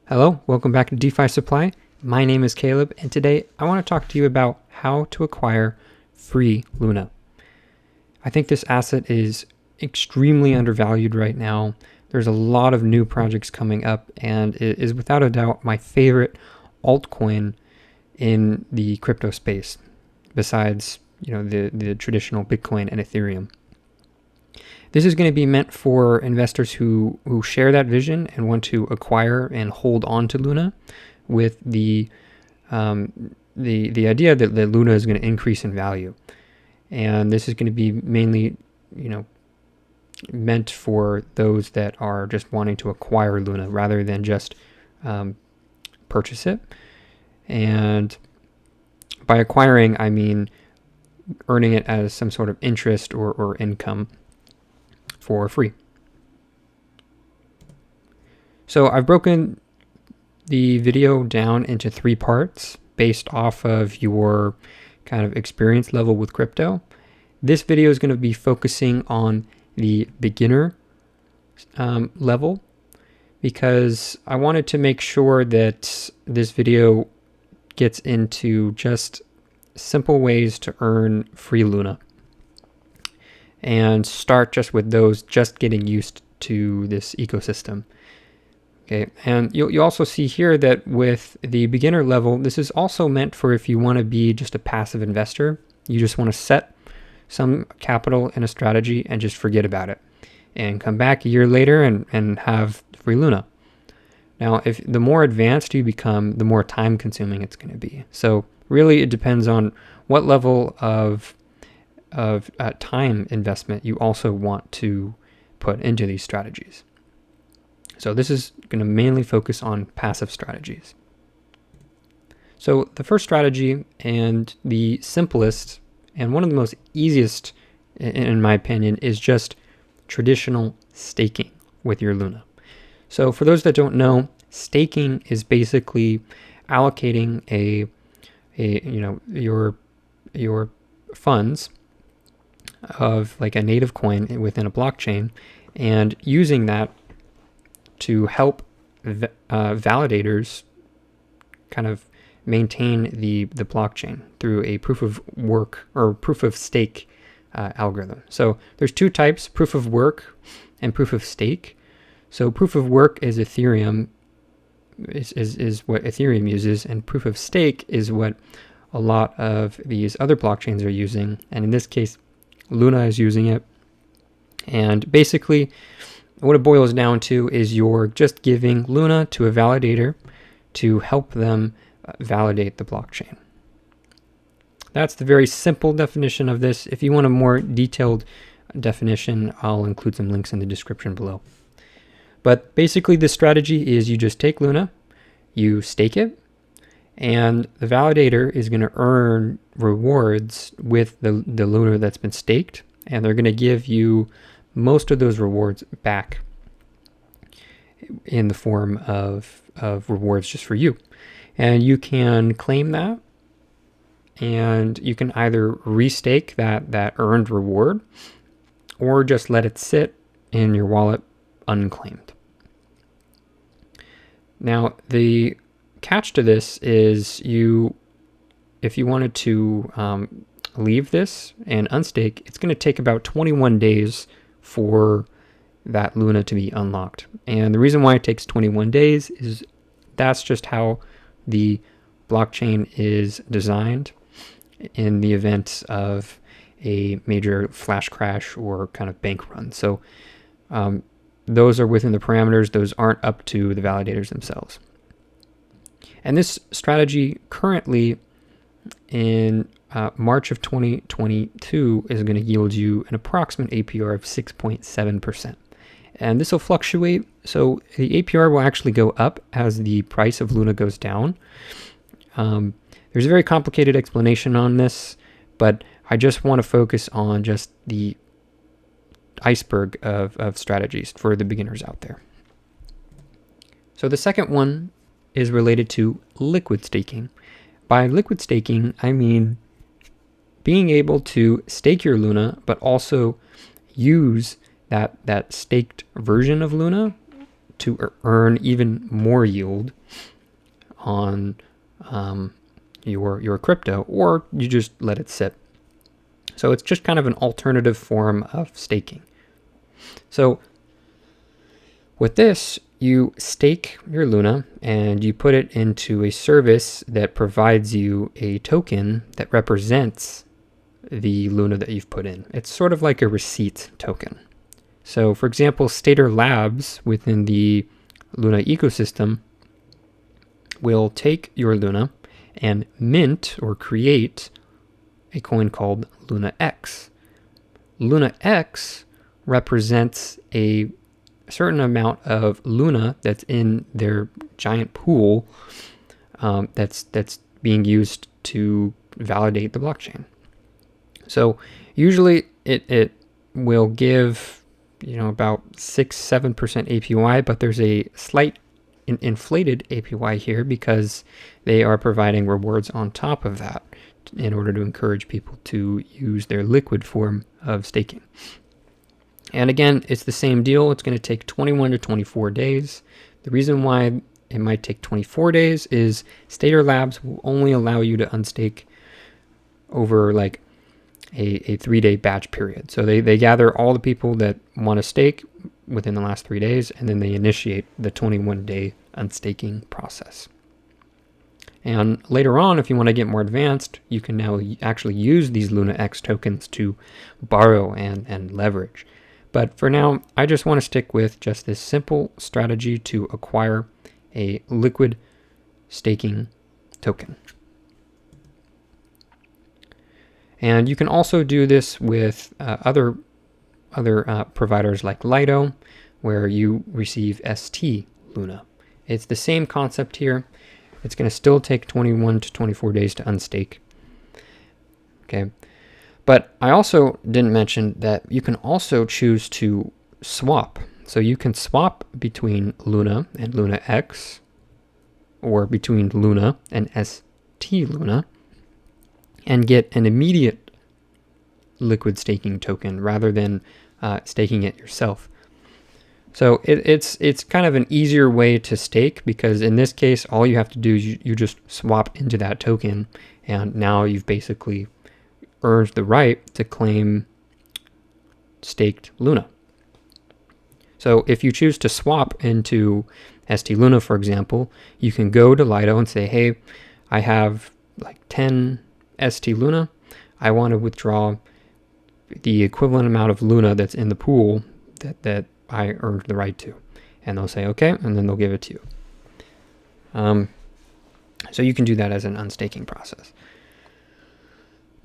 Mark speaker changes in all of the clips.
Speaker 1: Hello, welcome back to DeFi Supply. My name is Caleb, and today I want to talk to you about how to acquire free Luna. I think this asset is extremely undervalued right now. There's a lot of new projects coming up, and it is without a doubt my favorite altcoin in the crypto space, besides the traditional Bitcoin and Ethereum. This is going to be meant for investors who share that vision and want to acquire and hold on to Luna, with the idea that Luna is going to increase in value. And this is going to be mainly, meant for those that are just wanting to acquire Luna rather than just purchase it. And by acquiring, I mean earning it as some sort of interest or income for free. So I've broken the video down into 3 parts based off of your kind of experience level with crypto. This video is going to be focusing on the beginner level, because I wanted to make sure that this video gets into just simple ways to earn free Luna, and start just with those just getting used to this ecosystem. Okay, and you'll also see here that with the beginner level, this is also meant for if you want to be just a passive investor. You just want to set some capital in a strategy and just forget about it, and come back a year later and have free Luna. Now, if the more advanced you become, the more time consuming it's going to be. So really it depends on what level of time investment you also want to put into these strategies. So this is going to mainly focus on passive strategies. So the first strategy, and the simplest and one of the most easiest in my opinion, is just traditional staking with your Luna. So for those that don't know, staking is basically allocating your funds of like a native coin within a blockchain, and using that to help validators kind of maintain the blockchain through a proof of work or proof of stake algorithm. So there's 2 types: proof of work and proof of stake. So proof of work is Ethereum, is what Ethereum uses, and proof of stake is what a lot of these other blockchains are using, and in this case Luna is using it. And basically what it boils down to is you're just giving Luna to a validator to help them validate the blockchain. That's the very simple definition of this. If you want a more detailed definition, I'll include some links in the description below. But basically this strategy is you just take Luna, you stake it, and the validator is going to earn rewards with the Luna that's been staked, and they're going to give you most of those rewards back in the form of rewards just for you. And you can claim that, and you can either restake that earned reward or just let it sit in your wallet unclaimed. Now, the catch to this is if you wanted to leave this and unstake, it's going to take about 21 days for that Luna to be unlocked. And the reason why it takes 21 days is that's just how the blockchain is designed in the event of a major flash crash or kind of bank run. So those are within the parameters. Those aren't up to the validators themselves. And this strategy currently in March of 2022 is going to yield you an approximate APR of 6.7%. And this will fluctuate. So the APR will actually go up as the price of Luna goes down. There's a very complicated explanation on this, but I just want to focus on just the iceberg of strategies for the beginners out there. So the second one is related to liquid staking. By liquid staking, I mean being able to stake your Luna, but also use that staked version of Luna to earn even more yield on your crypto, or you just let it sit. So it's just kind of an alternative form of staking. So with this, you stake your Luna and you put it into a service that provides you a token that represents the Luna that you've put in. It's sort of like a receipt token. So for example, Stater Labs within the Luna ecosystem will take your Luna and mint or create a coin called Luna X. Luna X represents a certain amount of Luna that's in their giant pool that's being used to validate the blockchain. So usually it will give about 6-7% APY, but there's a slight inflated APY here because they are providing rewards on top of that in order to encourage people to use their liquid form of staking. And again, it's the same deal. It's going to take 21 to 24 days. The reason why it might take 24 days is Stater Labs will only allow you to unstake over like a 3-day batch period. So they gather all the people that want to stake within the last 3 days, and then they initiate the 21-day unstaking process. And later on, if you want to get more advanced, you can now actually use these Luna X tokens to borrow and leverage. But for now, I just want to stick with just this simple strategy to acquire a liquid staking token. And you can also do this with other providers like Lido, where you receive ST Luna. It's the same concept here. It's going to still take 21 to 24 days to unstake. Okay. But I also didn't mention that you can also choose to swap. So you can swap between Luna and Luna X, or between Luna and ST Luna, and get an immediate liquid staking token rather than staking it yourself. So it's kind of an easier way to stake, because in this case, all you have to do is you just swap into that token, and now you've basically earned the right to claim staked Luna. So if you choose to swap into ST Luna, for example, you can go to Lido and say, hey, I have like 10 ST Luna. I want to withdraw the equivalent amount of Luna that's in the pool that I earned the right to. And they'll say, okay, and then they'll give it to you. So you can do that as an unstaking process.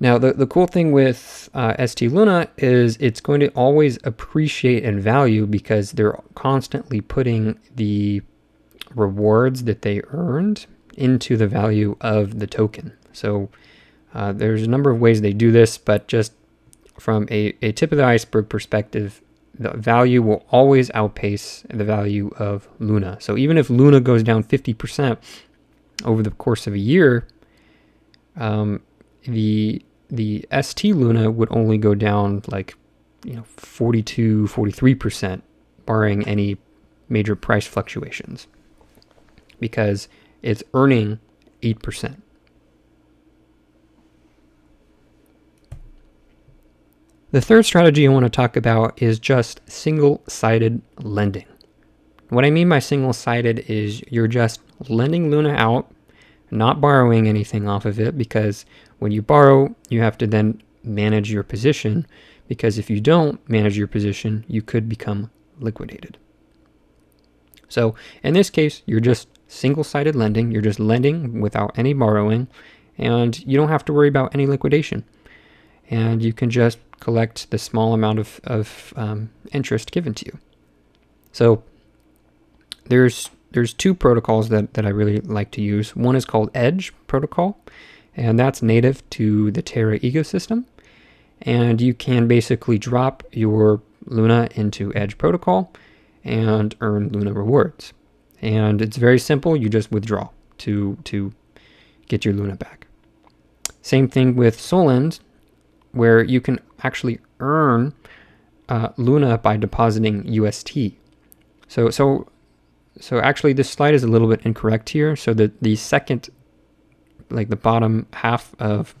Speaker 1: Now, the cool thing with ST Luna is it's going to always appreciate in value, because they're constantly putting the rewards that they earned into the value of the token. So there's a number of ways they do this, but just from a tip of the iceberg perspective, the value will always outpace the value of Luna. So even if Luna goes down 50% over the course of a year, the ST Luna would only go down like 42, 43%, barring any major price fluctuations, because it's earning 8%. The third strategy I want to talk about is just single-sided lending. What I mean by single-sided is you're just lending Luna out, not borrowing anything off of it, because when you borrow, you have to then manage your position, because if you don't manage your position, you could become liquidated. So in this case, you're just single-sided lending. You're just lending without any borrowing, and you don't have to worry about any liquidation. And you can just collect the small amount of interest given to you. So there's two protocols that I really like to use. One is called Edge protocol, and that's native to the Terra ecosystem. And you can basically drop your Luna into Edge protocol and earn Luna rewards. And it's very simple. You just withdraw to get your Luna back. Same thing with Solend, where you can actually earn Luna by depositing UST. So So actually this slide is a little bit incorrect here. So the second, like the bottom half of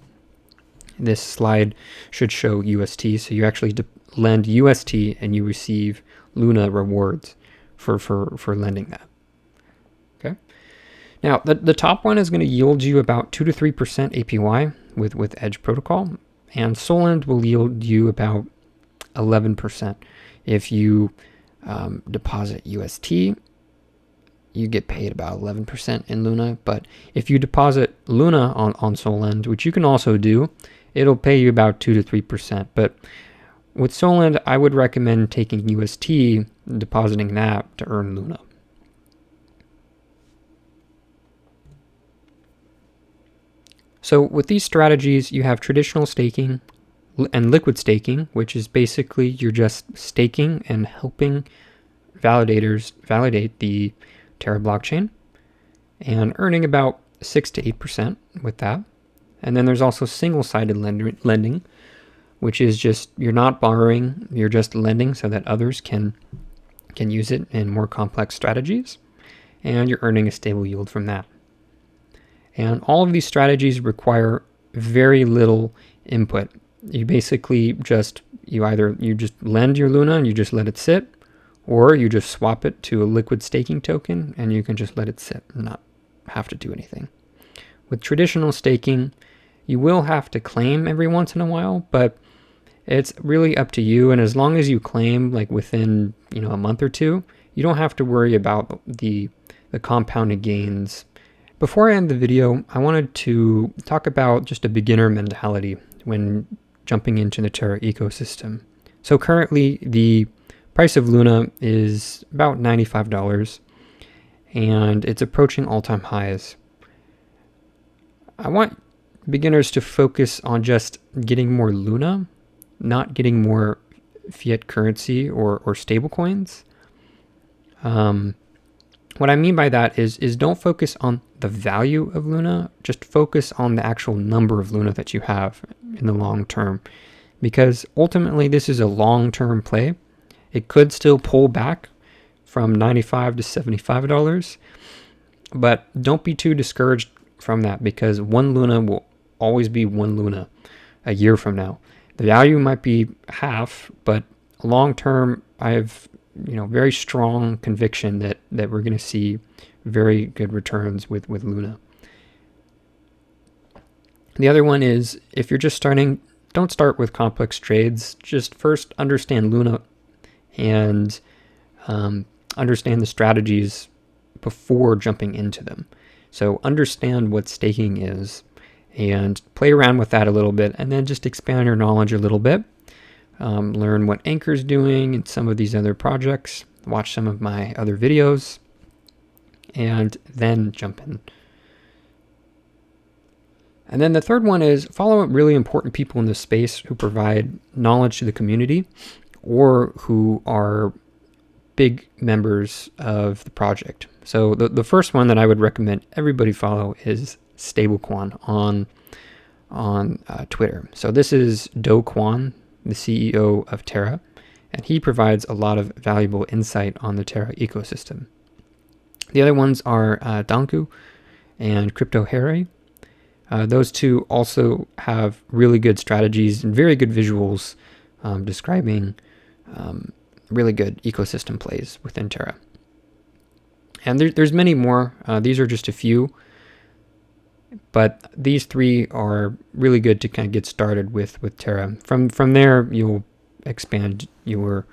Speaker 1: this slide should show UST. So you actually lend UST and you receive Luna rewards for lending that. Okay. Now the top one is going to yield you about 2 to 3% APY with Edge Protocol, and Solend will yield you about 11%. If you deposit UST, you get paid about 11% in Luna. But if you deposit Luna on Solend, which you can also do, it'll pay you about 2 to 3%. But with Solend, I would recommend taking UST, depositing that to earn Luna. So with these strategies, you have traditional staking and liquid staking, which is basically you're just staking and helping validators validate the Terra blockchain and earning about 6 to 8% with that. And then there's also single-sided lending, which is just you're not borrowing, you're just lending so that others can use it in more complex strategies, and you're earning a stable yield from that. And all of these strategies require very little input. You basically you just lend your Luna and you just let it sit, or you just swap it to a liquid staking token and you can just let it sit and not have to do anything. With traditional staking, you will have to claim every once in a while, but it's really up to you. And as long as you claim like within a month or two, you don't have to worry about the compounded gains. Before I end the video, I wanted to talk about just a beginner mentality when jumping into the Terra ecosystem. So currently the price of Luna is about $95 and it's approaching all-time highs. I want beginners to focus on just getting more Luna, not getting more fiat currency or stable coins. What I mean by that is don't focus on the value of Luna, just focus on the actual number of Luna that you have in the long term. Because ultimately this is a long-term play. It could still pull back from $95 to $75, but don't be too discouraged from that because one Luna will always be one Luna a year from now. The value might be half, but long term, I have very strong conviction that we're going to see very good returns with Luna. The other one is if you're just starting, don't start with complex trades. Just first understand Luna and understand the strategies before jumping into them. So understand what staking is and play around with that a little bit, and then just expand your knowledge a little bit. Learn what Anchor's doing and some of these other projects. Watch some of my other videos, and then jump in. And then the third one is follow really important people in this space who provide knowledge to the community or who are big members of the project. So the first one that I would recommend everybody follow is Stablequan on Twitter. So this is Do Kwon, the CEO of Terra, and he provides a lot of valuable insight on the Terra ecosystem. The other ones are Danku and Crypto Harry. Those two also have really good strategies and very good visuals describing really good ecosystem plays within Terra. And there's many more. These are just a few. But these three are really good to kind of get started with Terra. From there, you'll expand your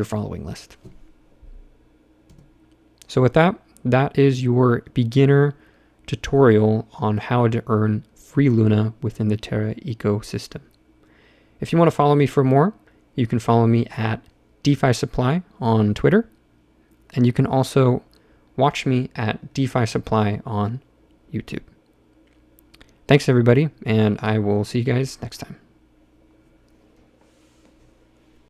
Speaker 1: following list. So with that is your beginner tutorial on how to earn free Luna within the Terra ecosystem. If you want to follow me for more, you can follow me at DeFi Supply on Twitter, and you can also watch me at DeFi Supply on YouTube. Thanks everybody, and I will see you guys next time.